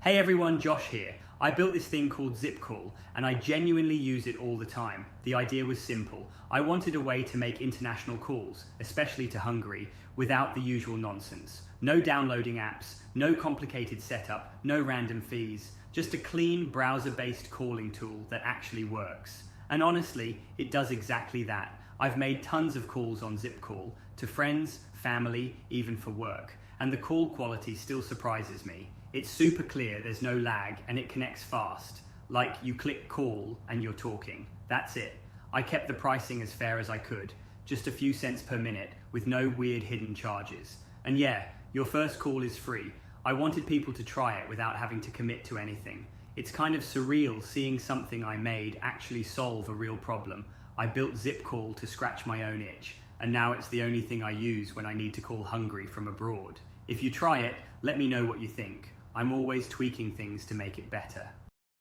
Hey everyone, Josh here. I built this thing called ZippCall and I genuinely use it all the time. The idea was simple. I wanted a way to make international calls, especially to Hungary, without the usual nonsense. No downloading apps, no complicated setup, no random fees, just a clean browser-based calling tool that actually works. And honestly, it does exactly that. I've made tons of calls on ZippCall, to friends, family, even for work, and the call quality still surprises me. It's super clear, there's no lag, and it connects fast. Like you click call and you're talking. That's it. I kept the pricing as fair as I could, just a few cents per minute with no weird hidden charges. And yeah, your first call is free. I wanted people to try it without having to commit to anything. It's kind of surreal seeing something I made actually solve a real problem. I built ZippCall to scratch my own itch, and now it's the only thing I use when I need to call Hungary from abroad. If you try it, let me know what you think. I'm always tweaking things to make it better.